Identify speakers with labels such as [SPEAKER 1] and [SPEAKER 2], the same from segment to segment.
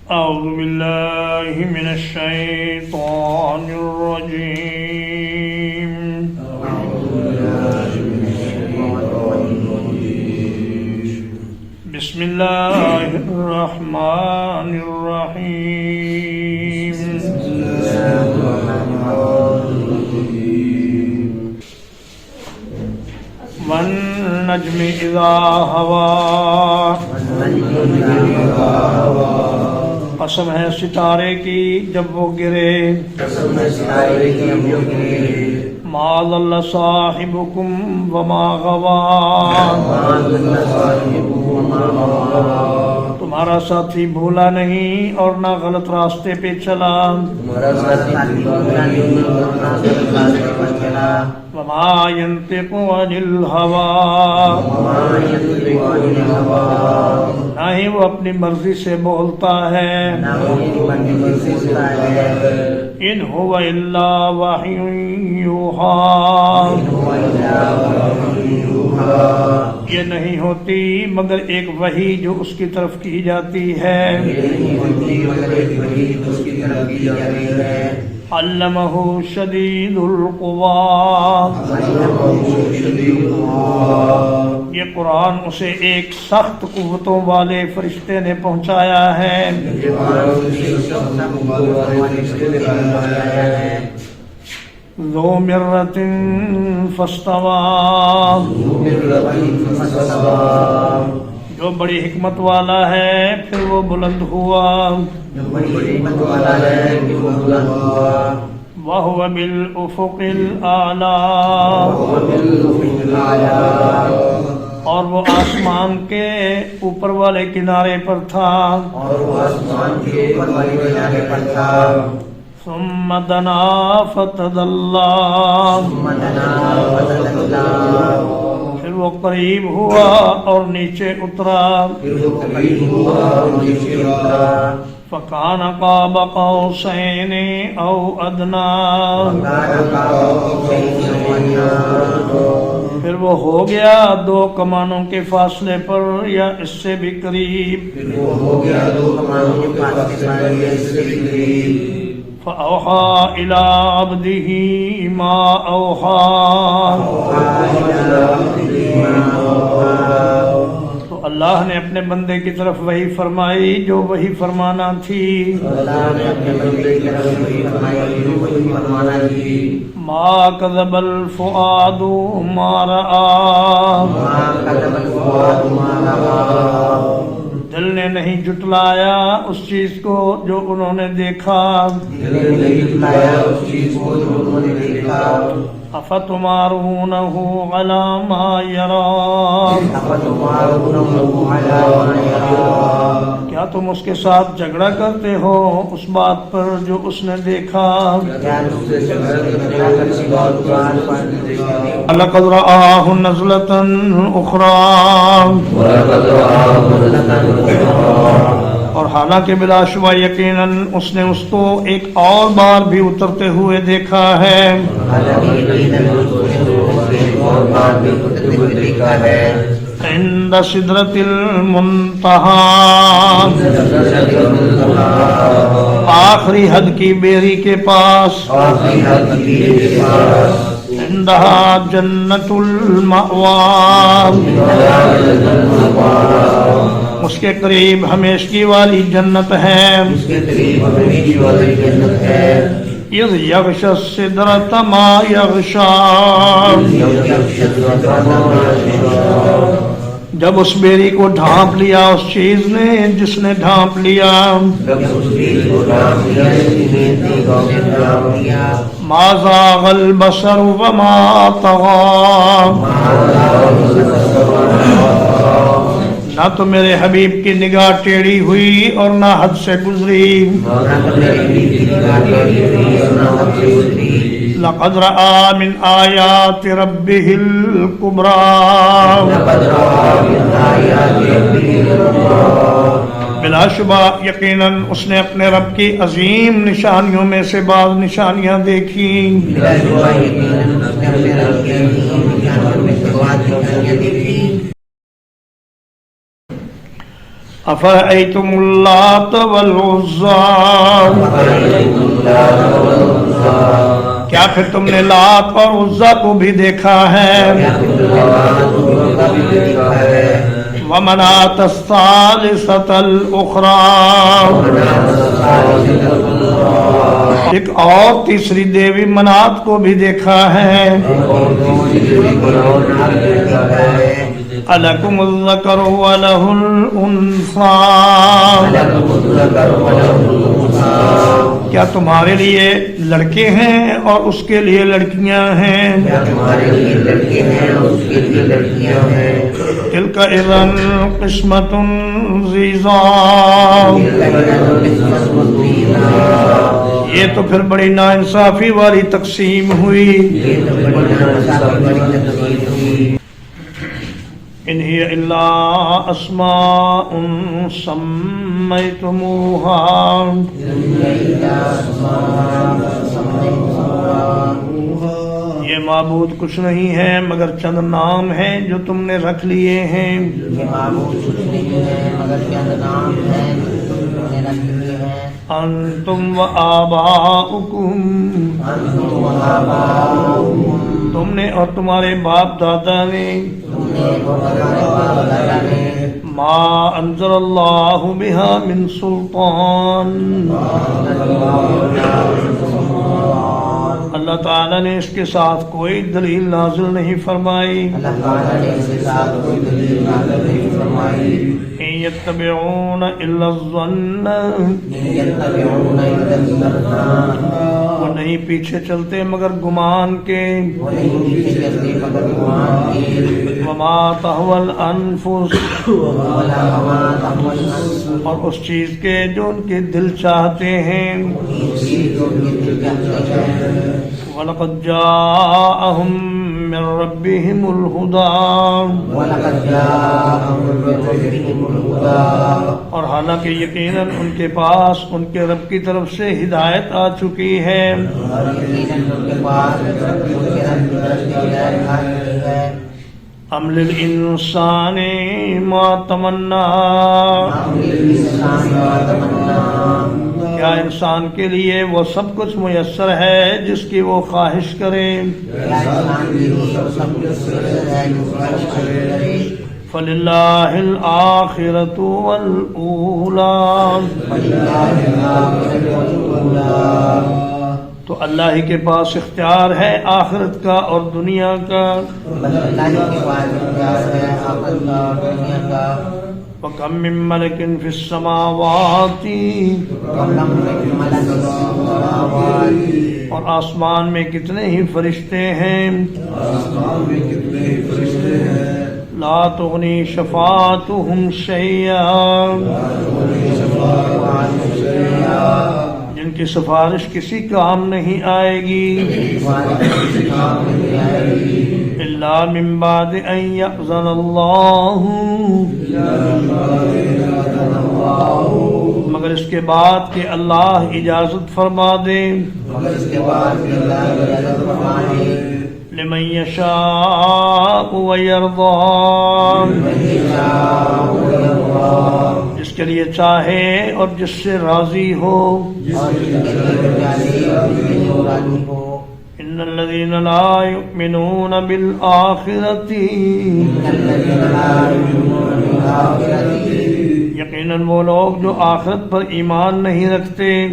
[SPEAKER 1] أعوذ بالله من الشيطان الرجيم بسم الله الرحمن الرحيم والنجم إذا هوى قسم ہے ستارے کی جب وہ گرے ما ضل صاحبكم وما غوى تمہارا ساتھی بھولا نہیں اور نہ غلط راستے پہ چلا وما ينطق عن الهوى نہ ہی وہ اپنی مرضی سے بولتا ہے ان هو الا وحی یوحی یہ نہیں ہوتی مگر ایک وحی جو اس کی طرف کی جاتی ہے علمہ شدید القوی یہ قرآن اسے ایک سخت قوتوں والے فرشتے نے پہنچایا ہے ذو مرۃ فاستوی جو بڑی حکمت والا ہے پھر وہ بلند ہوا وَهُوَ بِالْأُفُقِ الْأَعْلَى اور وہ آسمان کے اوپر والے کنارے پر تھا ثُمَّ دَنَا فَتَدَلَّى پھر وہ قریب ہوا اور نیچے اترا فَكَانَ قَابَ قَوْسَيْنِ أَوْ أَدْنَىٰ پھر وہ ہو گیا دو کمانوں کے فاصلے پر یا اس سے بھی قریب فَأَوْحَىٰ إِلَىٰ عَبْدِهِ مَا أَوْحَىٰ تو اللہ نے اپنے بندے کی طرف وحی فرمائی جو وحی فرمانا تھی ما كذب الفؤاد ما رأى دل نے نہیں جھٹلایا اس چیز کو جو انہوں نے دیکھا افتمارونہ علی ما یری کیا تم اس کے ساتھ جھگڑا کرتے ہو اس بات پر جو اس نے دیکھا لقد رآہ نزلۃ اخری اور حالانکہ بلا شبہ یقیناً اس نے اس کو ایک اور بار بھی اترتے ہوئے دیکھا ہے عند سدرۃ المنتہی آخری حد کی بیری کے پاس عندہا جنت المأوی اس کے قریب ہمیشگی والی جنت ہے اذ یغشی السدرۃ ما یغشی جب اس بیری کو ڈھانپ لیا اس چیز نے جس نے ڈھانپ لیا ما زاغ البصر وما طغی نہ تو میرے حبیب کی نگاہ ٹیڑھی ہوئی اور نہ حد سے گزری لقد رأى من آیات ربه الكبرى بلا شبہ یقیناً اس نے اپنے رب کی عظیم نشانیوں میں سے بعض نشانیاں دیکھی افرأيتم اللات والعزى کیا پھر تم نے لات اور عزا کو بھی دیکھا ہے؟ ومناة الثالثة الأخرى ایک اور تیسری دیوی منات کو بھی دیکھا ہے۔ أَلَكُمُ الذَّكَرُ وَلَهُ الْأُنثَى کیا تمہارے لیے لڑکے ہیں اور اس کے لیے لڑکیاں ہیں؟ تِلْكَ إِذًا قِسْمَةٌ ضِیزَى یہ تو پھر بڑی ناانصافی والی تقسیم ہوئی۔ إن هي إلا أسماء سميتموها یہ معبود کچھ نہیں ہے مگر چند نام ہیں جو تم نے رکھ لیے ہیں۔ انتم و آباؤکم تم نے اور تمہارے باپ دادا نے ما انزل اللہ بہا من سلطان اللہ تعالیٰ نے اس کے ساتھ کوئی دلیل نازل نہیں فرمائی۔ إن يتبعون إلا الظن وہ نہیں پیچھے چلتے مگر گمان کے۔ وما تهوى الأنفس اور اس چیز کے جو ان کے دل چاہتے ہیں۔ وَلَقَدْ جَاءَهُم مِّن رَّبِّهِمُ الْهُدَىٰ اور حالانکہ یقیناً ان کے پاس ان کے رب کی طرف سے ہدایت آ چکی ہے۔ أَمْ لِلْإِنسَانِ مَا تَمَنَّىٰ کیا انسان کے لیے وہ سب کچھ میسر ہے جس کی وہ خواہش کرے؟ فَلِلَّهِ الْآخِرَةُ وَالْأُولَىٰ تو اللہ ہی کے پاس اختیار ہے آخرت کا اور دنیا کا۔ وَكَم مِّن مَلَكٍ فِي السَّمَاوَاتِ اور آسمان میں کتنے ہی فرشتے ہیں۔ لا تغنی شفاعتهم شیئا جن کی سفارش کسی کام نہیں آئے گی۔ الا من بعد ان یأذن اللہ مگر اس کے بعد کہ اللہ اجازت فرما دے۔ لمن یشاء ویرضی جس کے لیے چاہے اور جس سے راضی ہو۔ ان الذین لا یؤمنون بالآخرۃ یقیناً وہ لوگ جو آخرت پر ایمان نہیں رکھتے۔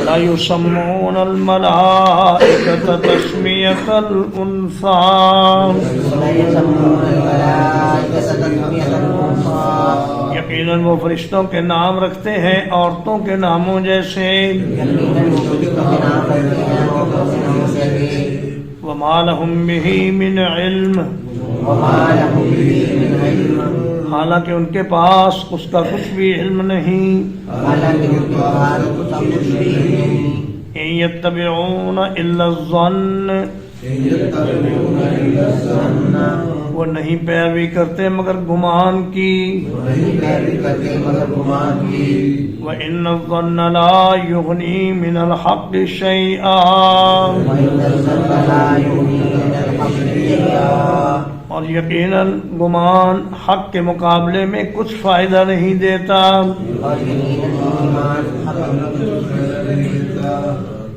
[SPEAKER 1] لا یسمون الملائکۃ تسمیۃ الانثی یقیناً وہ فرشتوں کے نام رکھتے ہیں عورتوں کے ناموں جیسے۔ وما لهم به من علم حالانکہ ان کے پاس اس کا کچھ بھی علم نہیں۔ ان یتبعون الا الظن وہ نہیں پیروی کرتے مگر گمان کی۔ وَإِنَّ الظَّنَّ لَا يُغْنِي مِنَ الْحَقِّ شَيْئًا اور یقیناً گمان حق کے مقابلے میں کچھ فائدہ نہیں دیتا.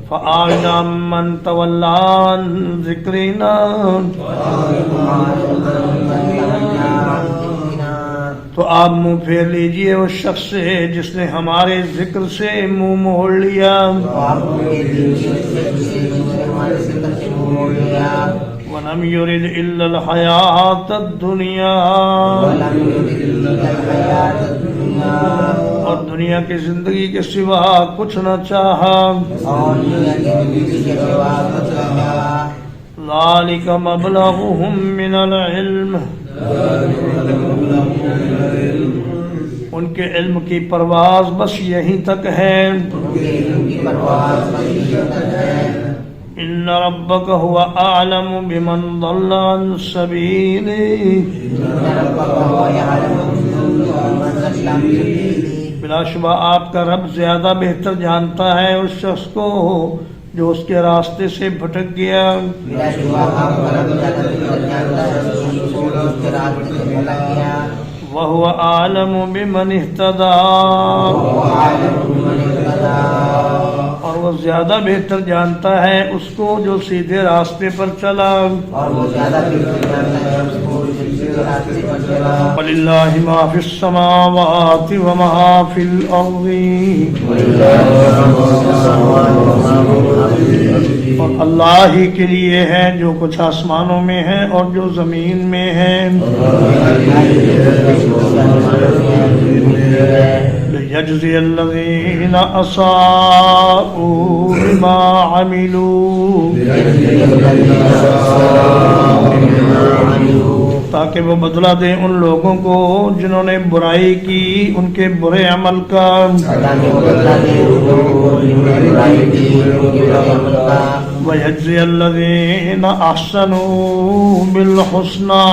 [SPEAKER 1] فَأَعْرِضْ عَمَّنْ تَوَلَّىٰ عَنْ ذِكْرِنَا تو آپ منہ پھیر لیجئے اس شخص سے جس نے ہمارے ذکر سے منہ موڑ لیا. وَلَمْ يُرِدْ إِلَّا الْحَيَاةَ الدُّنْيَا اور دنیا کی زندگی کے سوا کچھ نہ چاہا. ذَلِكَ مَبْلَغُهُم مِّنَ الْعِلْمِ ان کے علم کی پرواز بس یہیں تک ہے. ان ربک هو اعلم بمن ضل عن سبیلہ بلا شبہ آپ کا رب زیادہ بہتر جانتا ہے اس شخص کو جو اس کے راستے سے بھٹک گیا. وَهُوَ أَعْلَمُ بِمَنِ اهْتَدَىٰ اور وہ زیادہ بہتر جانتا ہے اس کو جو سیدھے راستے پر چلا. وَلِلَّهِ مَا فِي السَّمَاوَاتِ وَمَا فِي الْأَرْضِ اور اللہ ہی کے لیے ہے جو کچھ آسمانوں میں ہے اور جو زمین میں ہے. لِيَجْزِيَ الَّذِينَ أَسَاءُوا بِمَا عَمِلُوا تاکہ وہ بدلہ دیں ان لوگوں کو جنہوں نے برائی کی ان کے برے عمل کا. وَيَجْزِيَ الَّذِينَ أَحْسَنُوا بِالْحُسْنَىٰ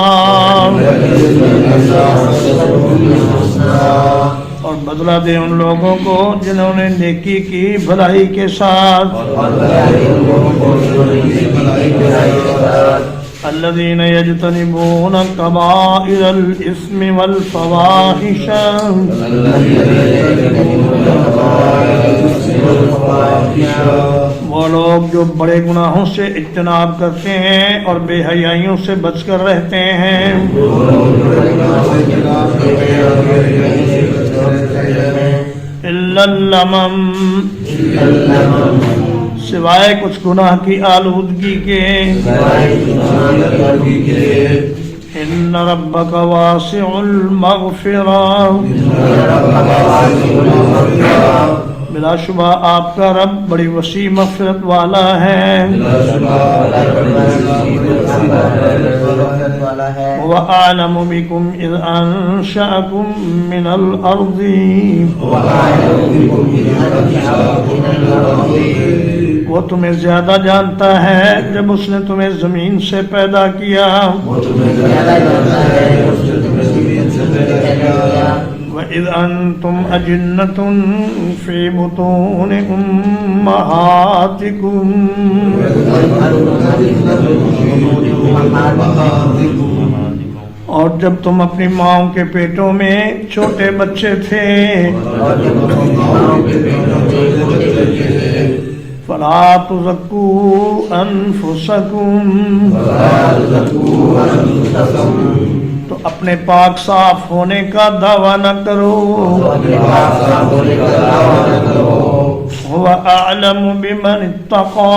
[SPEAKER 1] اور بدلہ دے ان لوگوں کو جنہوں نے نیکی کی بھلائی کے ساتھ. الذين يجتنبون كبائر الإثم والفواحش وہ لوگ جو بڑے گناہوں سے اجتناب کرتے ہیں اور بے حیائیوں سے بچ کر رہتے ہیں. إلا اللمم سوائے کچھ گناہ کی آلودگی کے. ان ربک واسع المغفرہ بلا شبہ آپ کا رب بڑی وسیع مغفرت والا ہے. وَأَعْلَمُ بِكُمْ إِذْ أَنشَأَكُم مِّنَ الْأَرْضِ وہ تمہیں زیادہ جانتا ہے جب اس نے تمہیں زمین سے پیدا کیا. وَإِذْ أَنْتُمْ أَجِنَّةٌ فِي بُطُونِ أُمَّهَاتِكُمْ اور جب تم اپنی ماؤں کے پیٹوں میں چھوٹے بچے تھے. فَلَا تُزَكُّوا أَنفُسَكُمْ تو اپنے پاک صاف ہونے کا دعویٰ نہ کرو. هُوَ أَعْلَمُ بِمَنِ اتَّقَىٰ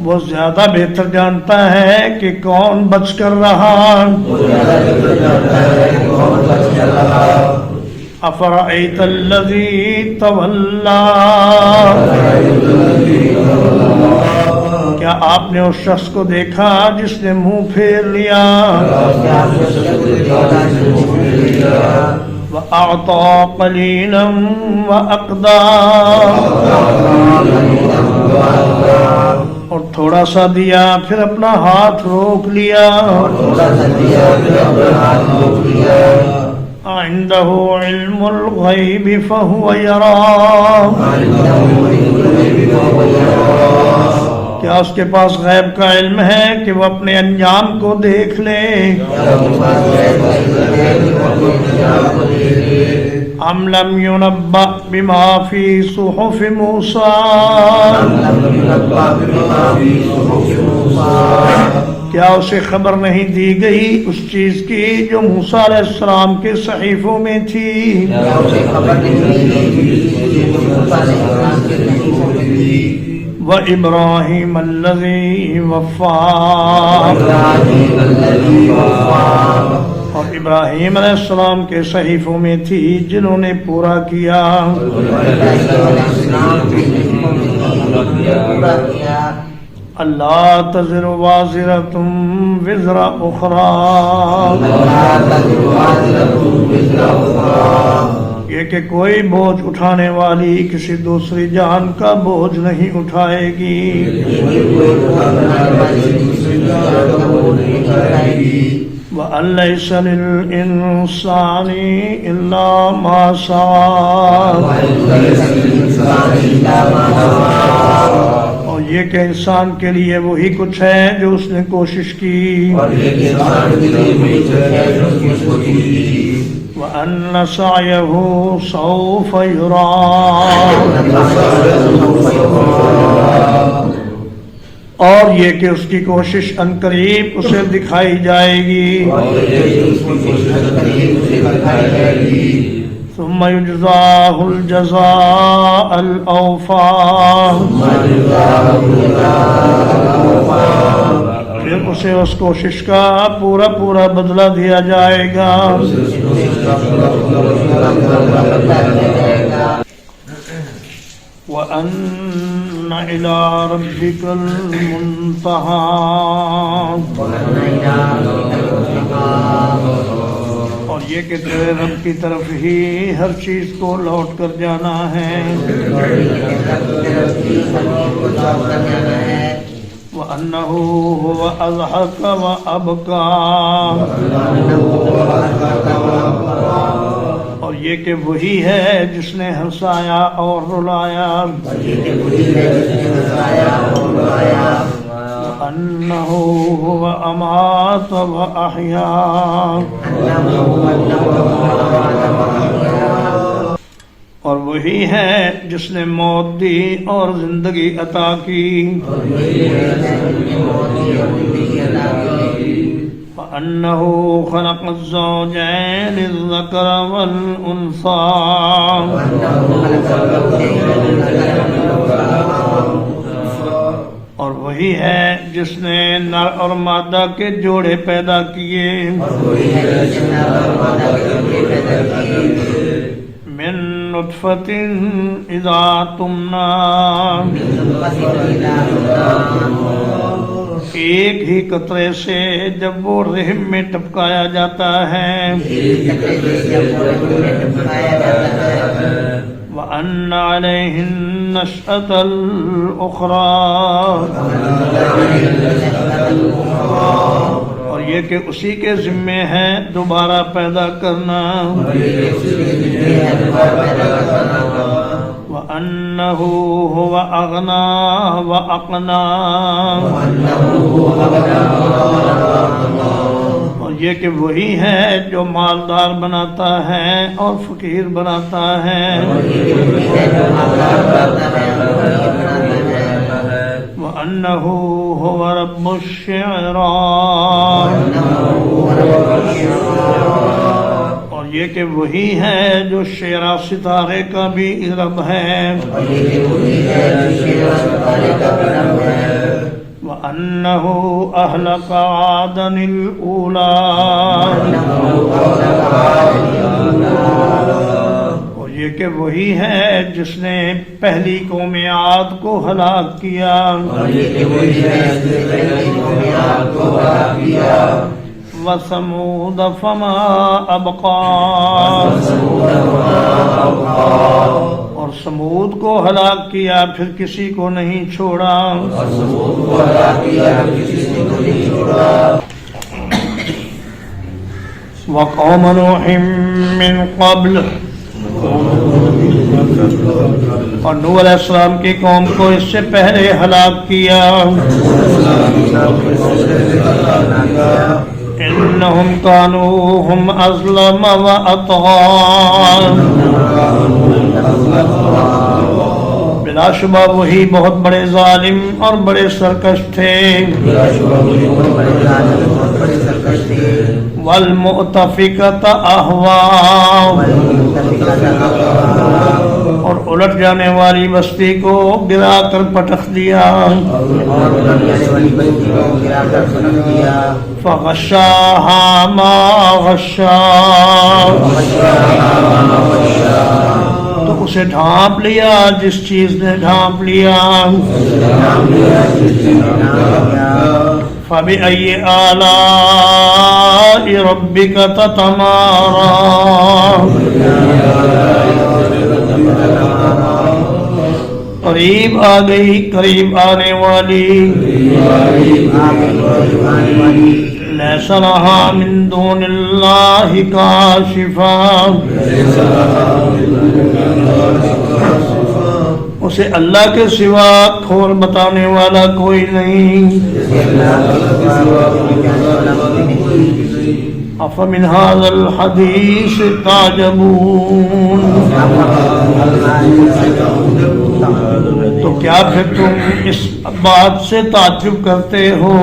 [SPEAKER 1] وہ زیادہ بہتر جانتا ہے کہ کون بچ کر رہا. أَفَرَأَيْتَ الَّذِي تَوَلَّىٰ کیا آپ نے اس شخص کو دیکھا جس نے منہ پھیر لیا. وَأَعْطَىٰ قَلِيلًا وَأَقْدَىٰ اور تھوڑا سا دیا پھر اپنا ہاتھ روک لیا. عنده علم الغیب فهو یرا کیا اس کے پاس غیب کا علم ہے کہ وہ اپنے انجام کو دیکھ لے؟ ام لم ينبأ بما في صحف موسیٰ، کیا اسے خبر نہیں دی گئی اس چیز کی جو موسیٰ علیہ السلام کے صحیفوں میں تھی؟ وَإِبْرَاهِيمَ الَّذِي وَفَّى، اور ابراہیم علیہ السلام کے صحیفوں میں تھی جنہوں نے پورا کیا۔ اللہ تزر وازرۃ وزر اخری، یہ کہ کوئی بوجھ اٹھانے والی کسی دوسری جان کا بوجھ نہیں اٹھائے گی۔ وَأَن لَيْسَ لِلْإِنسَانِ إِلَّا مَا سَعَىٰ، اور یہ کہ انسان کے لیے وہی کچھ ہے جو اس نے کوشش کی۔ وَأَنَّ سَعْيَهُ سَوْفَ يُرَىٰ، اور یہ کہ اس کی کوشش عنقریب اسے دکھائی جائے گی۔ ثم يجزاه الجزاء الأوفى، پھر اسے اس کوشش کا پورا پورا بدلہ دیا جائے گا۔ وَأَنَّ إِلَىٰ رَبِّكَ الْمُنتَهَىٰ، اور یہ کہ تیرے رب کی طرف ہی ہر چیز کو لوٹ کر جانا ہے۔ وَأَنَّهُ هُوَ أَضْحَكَ وَأَبْكَىٰ، اور یہ کہ وہی ہے جس نے ہنسایا اور رلایا۔ وَأَنَّهُ هُوَ أَمَاتَ وَأَحْيَا، اور وہی ہے جس نے موت دی اور زندگی عطا کی۔ وَأَنَّهُ خَلَقَ الزَّوْجَيْنِ الذَّكَرَ وَالْأُنثَىٰ، اور وہی ہے جس نے نر اور مادہ کے جوڑے پیدا کیے۔ من نطفة اذا تمنى، ایک ہی قطرے سے جب وہ رحم میں ٹپکایا جاتا ہے۔ وَأَنَّ عَلَيْهِ النَّشْأَةَ الْأُخْرَىٰ، اور یہ کہ اسی کے ذمے ہے دوبارہ پیدا کرنا۔ وَأَنَّهُ هُوَ أَغْنَىٰ وَأَقْنَىٰ، اور یہ کہ وہی ہے جو مالدار بناتا ہے اور فقیر بناتا ہے۔ وَأَنَّهُ هُوَ رَبُّ الشِّعْرَىٰ، اور یہ کہ وہی ہے جو شعرا ستارے کا بھی رب ہے۔ وَأَنَّهُ أَهْلَكَ عَادًا الْأُولَىٰ، اور یہ کہ وہی ہے جس نے پہلی قوم عاد کو ہلاک کیا۔ وَثَمُودَ فَمَا أَبْقَىٰ، اور سمود کو ہلاک کیا پھر کسی کو نہیں چھوڑا۔ وَقَوْمَ نُوحٍ مِّن قَبْلُ، اور نوح علیہ السلام کی قوم کو اس سے پہلے ہلاک کیا انہم کانوا ہم اظلم و اطغى بلا شبہ وہی بہت بڑے ظالم اور بڑے سرکش تھے والمؤتفکۃ اہوا اور الٹ جانے والی بستی کو گرا کر پٹخ دیا فغشاها ما غشا تو اسے ڈھانپ لیا جس چیز نے ڈھانپ لیا فَبِأَيِّ آلَاءِ رَبِّكَ تَتَمَارَىٰ قریب آ گئی قریب آنے والی لیس لہا من دون اللہ کاشفا اسے اللہ کے سوا کھول بتانے والا کوئی نہیں افمن هذا الحدیث تعجبون تو کیا پھر تم اس بات سے تعجب کرتے ہو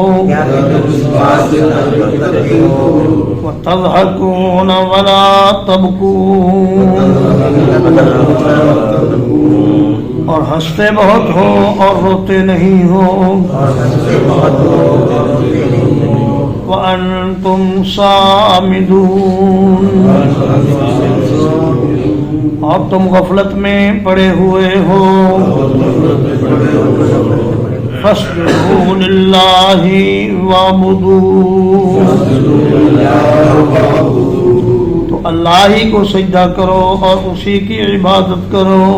[SPEAKER 1] وَتَضْحَكُونَ وَلَا تَبْكُونَ اور ہنستے بہت ہو اور روتے نہیں ہو وَأَنْتُمْ صَامِدُونَ اور تم غفلت میں پڑے ہوئے ہو فَاسْجُدُوا لِلَّهِ وَاعْبُدُوا تو اللہ ہی کو سجدہ کرو اور اسی کی عبادت کرو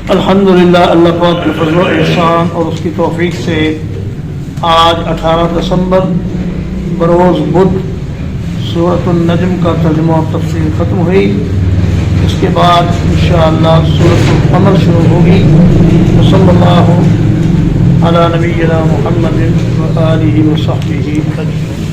[SPEAKER 1] الحمدللہ اللہ پاک کے فضل و احسان اور اس کی توفیق سے آج 18 دسمبر بروز بدھ سورۃ النجم کا ترجمہ اور تفسیر ختم ہوئی اس کے بعد انشاءاللہ سورۃ القمر شروع ہوگی صلی اللہ علی نبینا محمد و آلہ و صحبہ اجمعین